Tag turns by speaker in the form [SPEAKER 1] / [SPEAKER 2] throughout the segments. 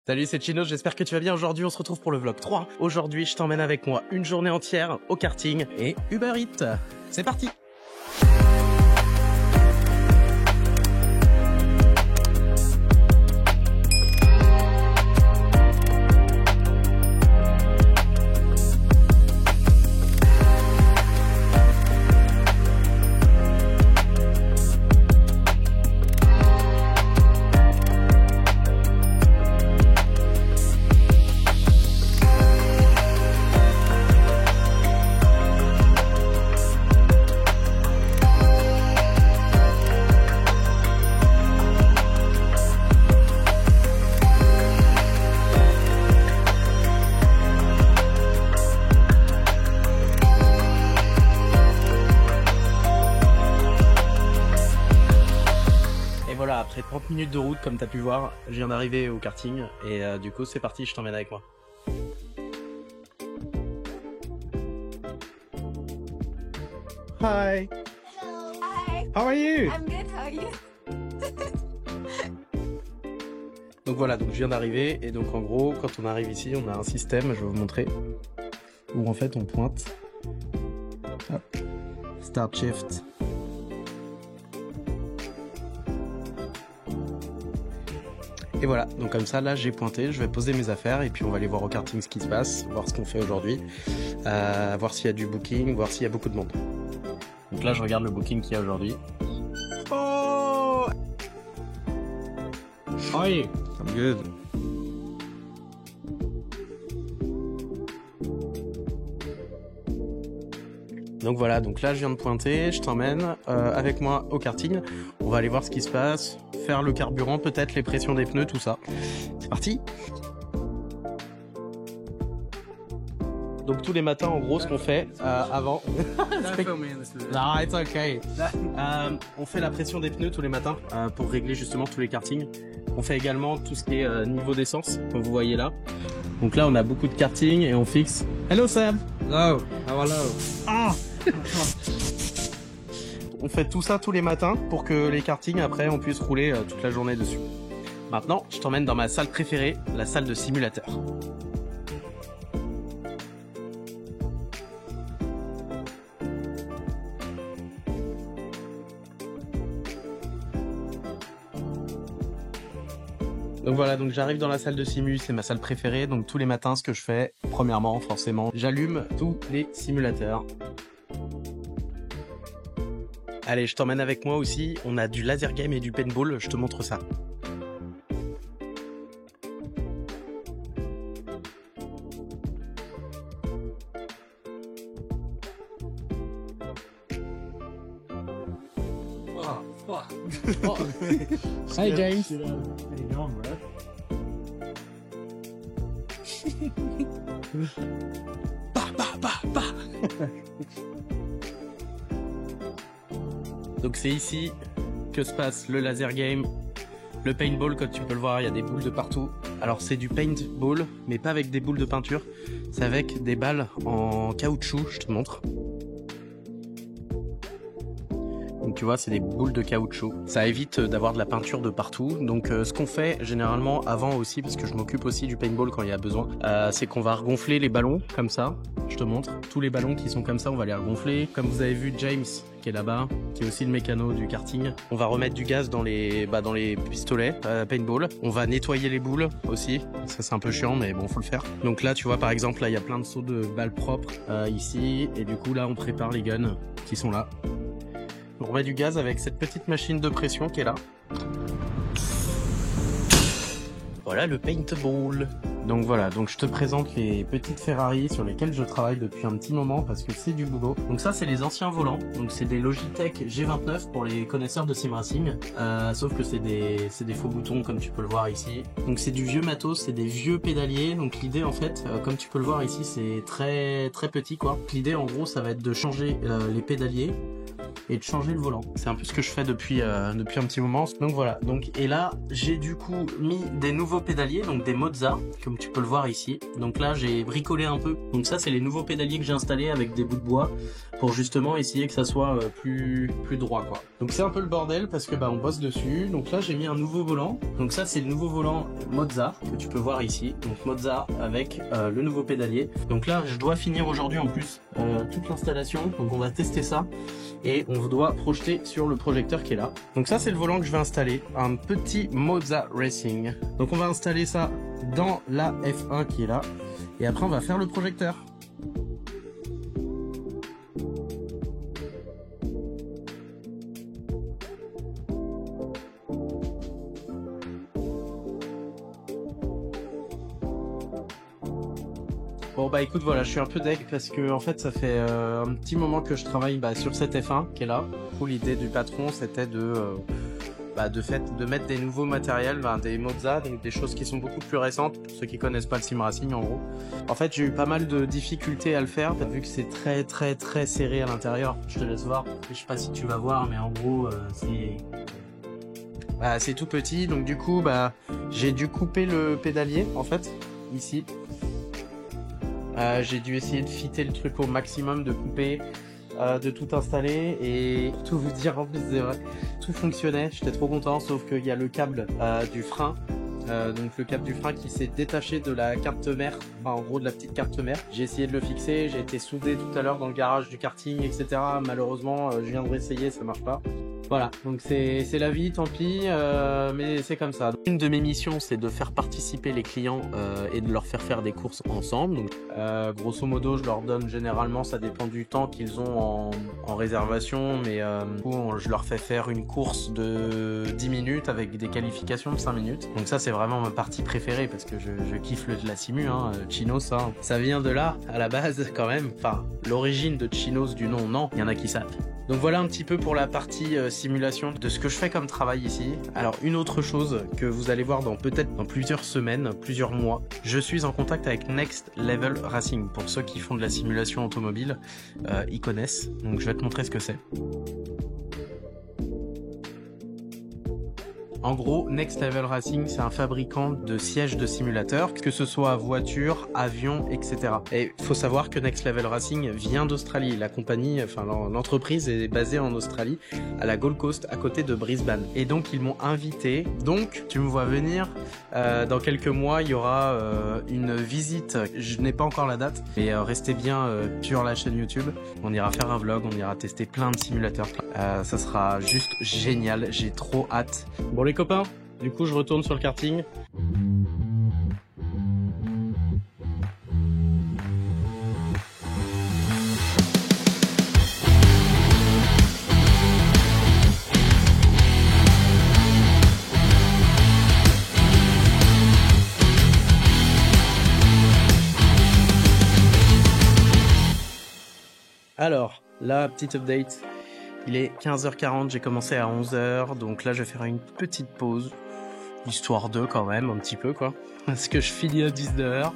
[SPEAKER 1] Salut, c'est Chino, j'espère que tu vas bien. Aujourd'hui, on se retrouve pour le vlog 3. Aujourd'hui, je t'emmène avec moi une journée entière au karting et Uber Eats. C'est parti! Voilà, après 30 minutes de route, comme tu as pu voir, je viens d'arriver au karting et du coup c'est parti, je t'emmène avec moi. Hi.
[SPEAKER 2] Hello. Hi.
[SPEAKER 1] How are you?
[SPEAKER 2] I'm good. How are you?
[SPEAKER 1] Donc voilà, donc je viens d'arriver et donc en gros, quand on arrive ici, on a un système, je vais vous montrer, où en fait on pointe. Hop. Start shift. Et voilà, donc comme ça, là j'ai pointé, je vais poser mes affaires et puis on va aller voir au karting ce qui se passe, voir ce qu'on fait aujourd'hui, voir s'il y a du booking, voir s'il y a beaucoup de monde. Donc là je regarde le booking qu'il y a aujourd'hui. Oh! How are you? I'm good. Donc voilà, donc là je viens de pointer, je t'emmène avec moi au karting, on va aller voir ce qui se passe, faire le carburant peut-être, les pressions des pneus, tout ça. C'est parti. Donc tous les matins en gros ce qu'on fait avant... Non, it's okay. On fait la pression des pneus tous les matins pour régler justement tous les kartings. On fait également tout ce qui est niveau d'essence, comme vous voyez là. Donc là on a beaucoup de karting et on fixe... Hello Sam.
[SPEAKER 3] Hello. Hello.
[SPEAKER 1] Ah. On fait tout ça tous les matins pour que les kartings après on puisse rouler toute la journée dessus. Maintenant je t'emmène dans ma salle préférée, la salle de simulateur. Donc voilà, donc j'arrive dans la salle de simu, c'est ma salle préférée, donc tous les matins ce que je fais, premièrement forcément, j'allume tous les simulateurs. Allez, je t'emmène avec moi aussi, on a du laser game et du paintball, je te montre ça.
[SPEAKER 3] Oh.
[SPEAKER 1] Hi James.
[SPEAKER 3] How you doing, bro?
[SPEAKER 1] Bah, bah, bah, bah. Donc c'est ici que se passe le laser game, le paintball, comme tu peux le voir, il y a des boules de partout. Alors c'est du paintball, mais pas avec des boules de peinture, c'est avec des balles en caoutchouc, je te montre. Donc tu vois, c'est des boules de caoutchouc. Ça évite d'avoir de la peinture de partout. Donc ce qu'on fait généralement avant aussi, parce que je m'occupe aussi du paintball quand il y a besoin, c'est qu'on va regonfler les ballons comme ça. Je te montre. Tous les ballons qui sont comme ça, on va les regonfler. Comme vous avez vu James qui est là-bas, qui est aussi le mécano du karting. On va remettre du gaz dans les pistolets paintball. On va nettoyer les boules aussi. Ça c'est un peu chiant mais bon, faut le faire. Donc là tu vois par exemple, là il y a plein de seaux de balles propres ici. Et du coup là on prépare les guns qui sont là. On remet du gaz avec cette petite machine de pression qui est là. Voilà le paintball. Donc voilà, donc je te présente les petites Ferrari sur lesquelles je travaille depuis un petit moment parce que c'est du boulot. Donc ça c'est les anciens volants, donc c'est des Logitech G29 pour les connaisseurs de sim racing, sauf que c'est des faux boutons comme tu peux le voir ici. Donc c'est du vieux matos, c'est des vieux pédaliers, donc l'idée en fait, comme tu peux le voir ici, c'est très petit quoi. L'idée en gros ça va être de changer les pédaliers et de changer le volant. C'est un peu ce que je fais depuis un petit moment. Donc voilà, donc et là j'ai du coup mis des nouveaux pédaliers, donc des Mozza, comme tu peux le voir ici. Donc là j'ai bricolé un peu. Donc ça c'est les nouveaux pédaliers que j'ai installés avec des bouts de bois. pour justement essayer que ça soit plus droit quoi. Donc c'est un peu le bordel parce que on bosse dessus. Donc là j'ai mis un nouveau volant. Donc ça c'est le nouveau volant Mozza que tu peux voir ici. Donc Mozza avec le nouveau pédalier. Donc là je dois finir aujourd'hui en plus toute l'installation. Donc on va tester ça et on doit projeter sur le projecteur qui est là. Donc ça c'est le volant que je vais installer, un petit Mozza Racing. Donc on va installer ça dans la F1 qui est là et après on va faire le projecteur. Bon écoute voilà, je suis un peu deg parce que en fait ça fait un petit moment que je travaille sur cette F1 qui est là. Du coup l'idée du patron c'était de mettre des nouveaux matériels, des Mozza, donc des choses qui sont beaucoup plus récentes pour ceux qui connaissent pas le sim racing en gros. En fait j'ai eu pas mal de difficultés à le faire vu que c'est très serré à l'intérieur. Je te laisse voir, je sais pas si tu vas voir mais en gros c'est tout petit, donc du coup j'ai dû couper le pédalier en fait ici. J'ai dû essayer de fitter le truc au maximum, de couper, de tout installer et tout vous dire en plus c'est vrai, tout fonctionnait, j'étais trop content sauf qu'il y a le câble du frein, donc le câble du frein qui s'est détaché de la carte mère, en gros de la petite carte mère. J'ai essayé de le fixer, j'ai été soudé tout à l'heure dans le garage du karting etc. Malheureusement je viens de réessayer, ça marche pas. Voilà, donc c'est la vie, tant pis, mais c'est comme ça. Une de mes missions, c'est de faire participer les clients et de leur faire des courses ensemble. Donc, grosso modo, je leur donne généralement, ça dépend du temps qu'ils ont en réservation, mais du coup, je leur fais faire une course de 10 minutes avec des qualifications de 5 minutes. Donc ça, c'est vraiment ma partie préférée parce que je kiffe la simu, Chinos, ça vient de là, à la base, quand même. Enfin, l'origine de Chinos du nom, non, il y en a qui savent. Donc voilà un petit peu pour la partie simulation de ce que je fais comme travail ici. Alors une autre chose que vous allez voir peut-être dans plusieurs semaines, plusieurs mois, je suis en contact avec Next Level Racing. Pour ceux qui font de la simulation automobile, ils connaissent. Donc je vais te montrer ce que c'est. En gros, Next Level Racing, c'est un fabricant de sièges de simulateurs, que ce soit voiture, avion, etc. Et il faut savoir que Next Level Racing vient d'Australie. La compagnie, l'entreprise est basée en Australie, à la Gold Coast, à côté de Brisbane. Et donc, ils m'ont invité. Donc, tu me vois venir. Dans quelques mois, il y aura une visite. Je n'ai pas encore la date, mais restez bien sur la chaîne YouTube. On ira faire un vlog, on ira tester plein de simulateurs. Ça sera juste génial. J'ai trop hâte. Bon les copains, du coup je retourne sur le karting. Alors, la petite update. Il est 15h40, j'ai commencé à 11h, donc là je vais faire une petite pause, histoire de quand même, un petit peu quoi, parce que je finis à 19h.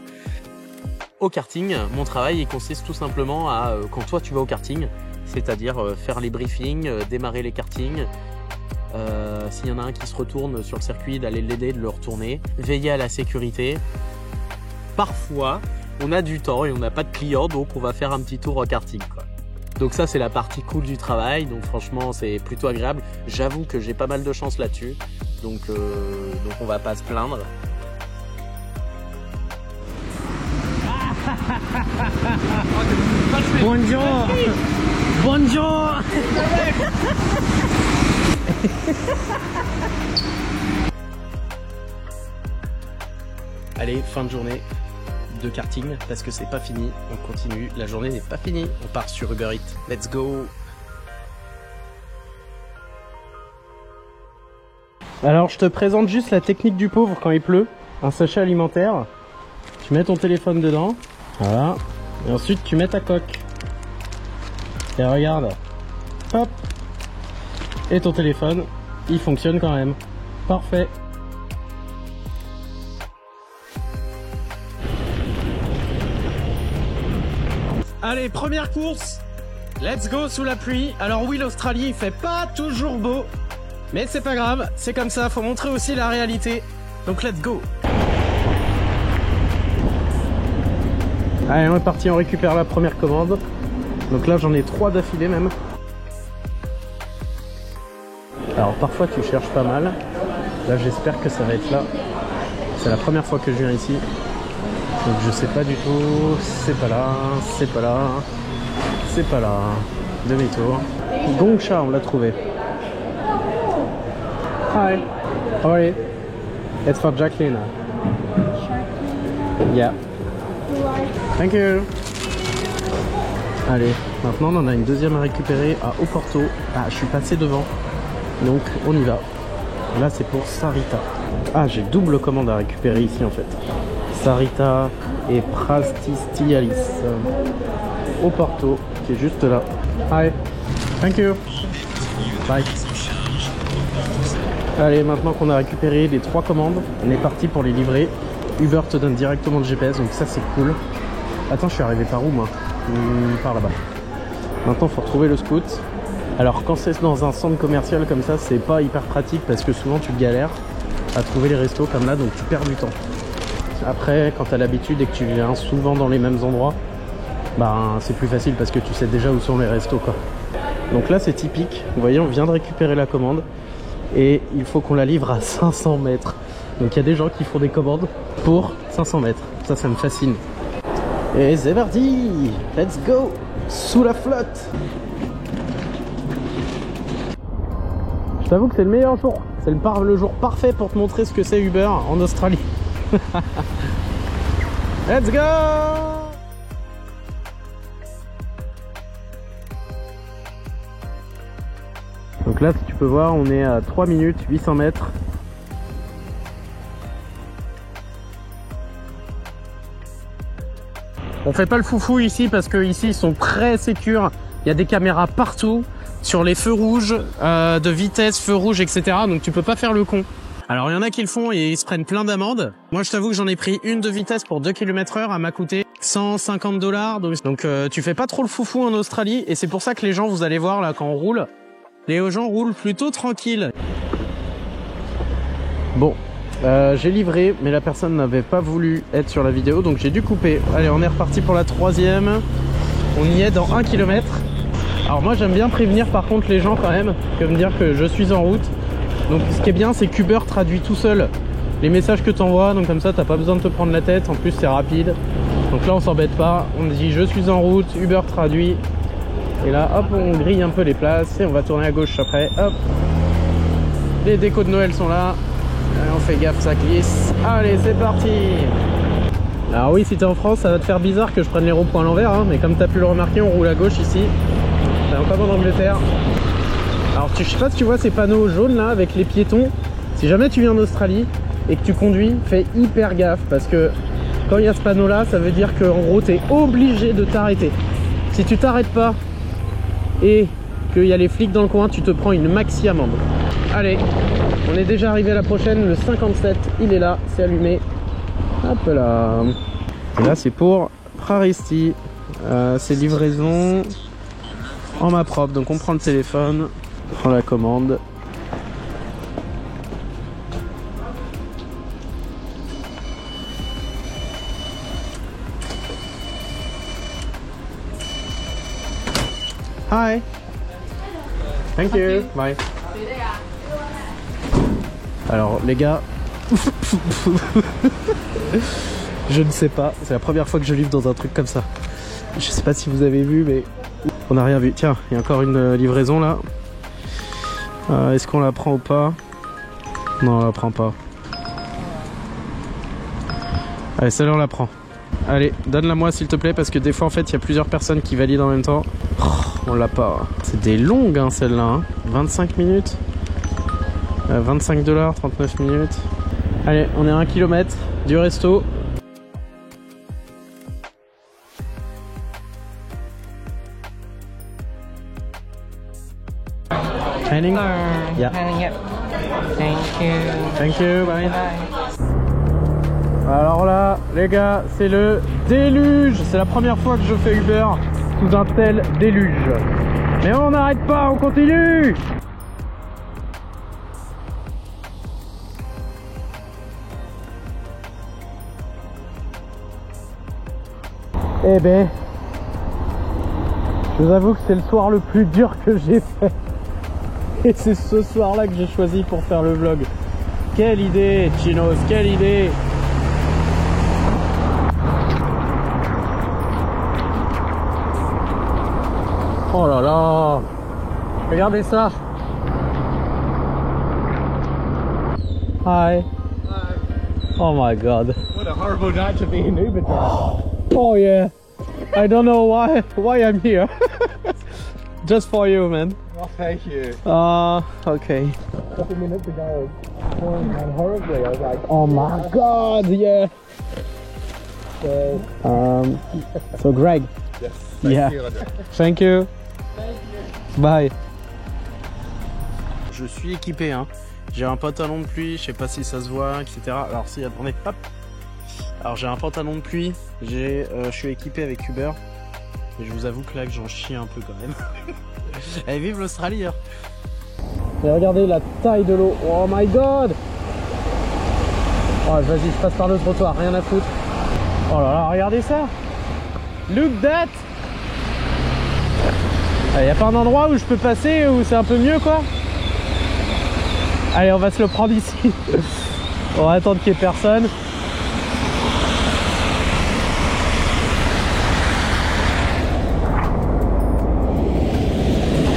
[SPEAKER 1] Au karting, mon travail il consiste tout simplement à, quand toi tu vas au karting, c'est-à-dire faire les briefings, démarrer les kartings, s'il y en a un qui se retourne sur le circuit, d'aller l'aider, de le retourner, veiller à la sécurité. Parfois, on a du temps et on n'a pas de clients, donc on va faire un petit tour au karting quoi. Donc ça c'est la partie cool du travail, donc franchement c'est plutôt agréable. J'avoue que j'ai pas mal de chance là-dessus, donc on va pas se plaindre. Bonjour. Bonjour. Allez, fin de journée de karting parce que c'est pas fini, on continue, la journée n'est pas finie, on part sur Uber Eats, let's go. Alors je te présente juste la technique du pauvre quand il pleut, un sachet alimentaire, tu mets ton téléphone dedans, voilà, et ensuite tu mets ta coque, et regarde, hop, et ton téléphone, il fonctionne quand même, parfait. Allez, première course, let's go sous la pluie. Alors oui, l'Australie il fait pas toujours beau, mais c'est pas grave, c'est comme ça, faut montrer aussi la réalité. Donc let's go. Allez, on est parti, on récupère la première commande. Donc là j'en ai 3 d'affilée même. Alors parfois tu cherches pas mal. Là j'espère que ça va être là. C'est la première fois que je viens ici. Donc je sais pas du tout. C'est pas là, c'est pas là, c'est pas là. Demi-tour. Gongcha, on l'a trouvé. Hi. How are you? It's for Jacqueline. Yeah. Thank you. Allez, maintenant on en a une deuxième à récupérer à Oporto. Ah, je suis passé devant. Donc on y va. Là c'est pour Sarita. Ah, j'ai double commande à récupérer ici en fait. Sarita et Prastistialis. Oporto, qui est juste là. Hi. Thank you. Bye. Allez, maintenant qu'on a récupéré les 3 commandes, on est parti pour les livrer. Uber te donne directement le GPS, donc ça c'est cool. Attends, je suis arrivé par où moi? Par là-bas. Maintenant, il faut retrouver le scoot. Alors, quand c'est dans un centre commercial comme ça, c'est pas hyper pratique parce que souvent tu galères à trouver les restos comme là, donc tu perds du temps. Après, quand tu as l'habitude et que tu viens souvent dans les mêmes endroits, bah, c'est plus facile parce que tu sais déjà où sont les restos, quoi. Donc là, c'est typique. Vous voyez, on vient de récupérer la commande et il faut qu'on la livre à 500 mètres. Donc il y a des gens qui font des commandes pour 500 mètres. Ça me fascine. Et c'est parti! Let's go! Sous la flotte! Je t'avoue que c'est le meilleur jour. C'est le jour parfait pour te montrer ce que c'est Uber en Australie. Let's go! Donc là, si tu peux voir, on est à 3 minutes, 800 mètres. On fait pas le foufou ici parce que ici ils sont très sécures. Il y a des caméras partout sur les feux rouges, de vitesse, feux rouges, etc. Donc tu peux pas faire le con. Alors il y en a qui le font et ils se prennent plein d'amendes. Moi je t'avoue que j'en ai pris une de vitesse pour 2 km/h, elle m'a coûté $150. Donc tu fais pas trop le foufou en Australie et c'est pour ça que les gens, vous allez voir là quand on roule, les gens roulent plutôt tranquille. Bon. J'ai livré, mais la personne n'avait pas voulu être sur la vidéo, donc j'ai dû couper. Allez, on est reparti pour la 3e. On y est dans 1 km. Alors moi, j'aime bien prévenir par contre les gens quand même, que me dire que je suis en route. Donc ce qui est bien, c'est qu'Uber traduit tout seul les messages que tu envoies, donc comme ça, t'as pas besoin de te prendre la tête. En plus, c'est rapide. Donc là, on s'embête pas. On dit je suis en route, Uber traduit. Et là, hop, on grille un peu les places et on va tourner à gauche après. Hop. Les décos de Noël sont là. Allez, on fait gaffe, ça glisse. Allez, c'est parti. Alors oui, si t'es en France, ça va te faire bizarre que je prenne les ronds-points à l'envers, hein, mais comme t'as pu le remarquer, on roule à gauche ici. C'est comme en Angleterre. Alors je sais pas si tu vois ces panneaux jaunes là avec les piétons. Si jamais tu viens en Australie et que tu conduis, fais hyper gaffe parce que quand il y a ce panneau là, ça veut dire qu'en gros t'es obligé de t'arrêter. Si tu t'arrêtes pas et qu'il y a les flics dans le coin, tu te prends une maxi amende. Allez, on est déjà arrivé à la prochaine, le 57, il est là, c'est allumé. Hop là. Et là c'est pour Praristi. C'est livraison en main propre. Donc on prend le téléphone, on prend la commande. Hi. Thank you. Bye. Alors les gars, je ne sais pas, c'est la première fois que je livre dans un truc comme ça. Je sais pas si vous avez vu, mais on n'a rien vu. Tiens, il y a encore une livraison là. Est-ce qu'on la prend ou pas? Non, on la prend pas. Allez, celle-là on la prend. Allez, donne-la moi s'il te plaît, parce que des fois en fait il y a plusieurs personnes qui valident en même temps. Oh, on l'a pas. C'est des longues hein, celle-là, hein. 25 minutes. $25, 39 minutes. Allez, on est à 1 km du resto. Training? Yeah.
[SPEAKER 4] Yep. Thank you.
[SPEAKER 1] Thank you, bye.
[SPEAKER 4] Bye.
[SPEAKER 1] Alors là, les gars, c'est le déluge. C'est la première fois que je fais Uber sous un tel déluge. Mais on n'arrête pas, on continue. Eh ben, Je vous avoue que c'est le soir le plus dur que j'ai fait. Et c'est ce soir-là que j'ai choisi pour faire le vlog. Quelle idée, Chinos, quelle idée! Oh là là! Regardez ça! Hi! Oh my god!
[SPEAKER 3] What a horrible night to be an Uber driver.
[SPEAKER 1] Oh yeah! I don't know why I'm here. Just for you, man.
[SPEAKER 3] Oh, thank you.
[SPEAKER 1] Okay.
[SPEAKER 3] A couple minutes ago, I was falling down horribly. I was like,
[SPEAKER 1] Oh my god, yeah. So Greg.
[SPEAKER 3] yes.
[SPEAKER 1] Yeah.
[SPEAKER 3] You, Roger.
[SPEAKER 1] Thank you. Bye. Je suis équipé, hein. J'ai un pantalon de pluie, je sais pas si ça se voit, etc. Alors si, attendez, hop. Alors j'ai un pantalon de pluie, je suis équipé avec Uber. Et je vous avoue que là que j'en chie un peu quand même. Et vive l'Australie, hein. Et regardez la taille de l'eau. Oh my god. Oh vas-y, je passe par le trottoir, rien à foutre. Oh là là, regardez ça. Look that. Il n'y a pas un endroit où je peux passer où c'est un peu mieux quoi? Allez, on va se le prendre ici. On va attendre qu'il n'y ait personne.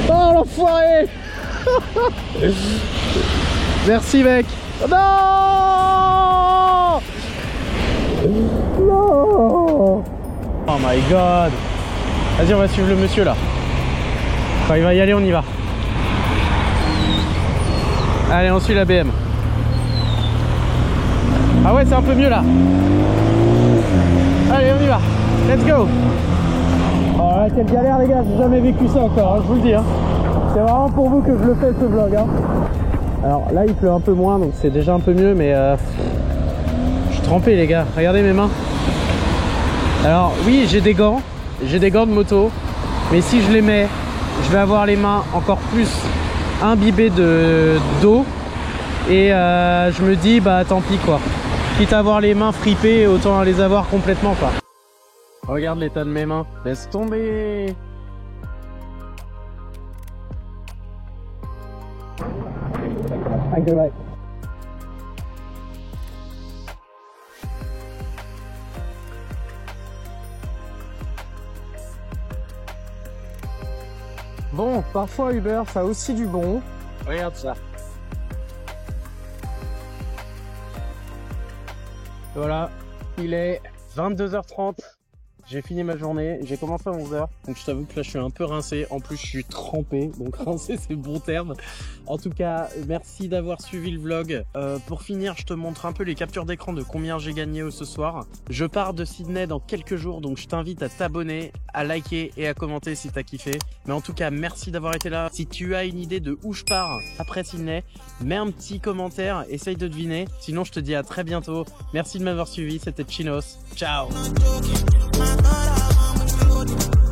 [SPEAKER 1] Oh l'enfoiré. Merci mec. Non. Non. Oh my god. Vas-y, on va suivre le monsieur là. Quand il va y aller, on y va. Allez, on suit la BM. Ah ouais, c'est un peu mieux là. Allez, on y va. Let's go. Oh là, quelle galère les gars, j'ai jamais vécu ça encore, hein, je vous le dis. Hein. C'est vraiment pour vous que je le fais ce vlog. Hein. Alors là, il pleut un peu moins, donc c'est déjà un peu mieux, mais je suis trempé les gars. Regardez mes mains. Alors oui, j'ai des gants de moto, mais si je les mets, je vais avoir les mains encore plus imbibées d'eau et je me dis bah tant pis quoi, quitte à avoir les mains fripées, autant les avoir complètement quoi. Regarde l'état de mes mains, laisse tomber. Bon, parfois Uber, ça a aussi du bon. Regarde ça. Voilà, il est 22h30. J'ai fini ma journée, j'ai commencé à 11h. Donc je t'avoue que là je suis un peu rincé. En plus je suis trempé, donc rincé c'est le bon terme. En tout cas, merci d'avoir suivi le vlog. Pour finir, je te montre un peu les captures d'écran de combien j'ai gagné ce soir. Je pars de Sydney dans quelques jours, donc je t'invite à t'abonner, à liker et à commenter si t'as kiffé. Mais en tout cas, merci d'avoir été là. Si tu as une idée de où je pars après Sydney, mets un petit commentaire, essaye de deviner. Sinon, je te dis à très bientôt. Merci de m'avoir suivi, c'était Chinos. Ciao.
[SPEAKER 5] My God, I'm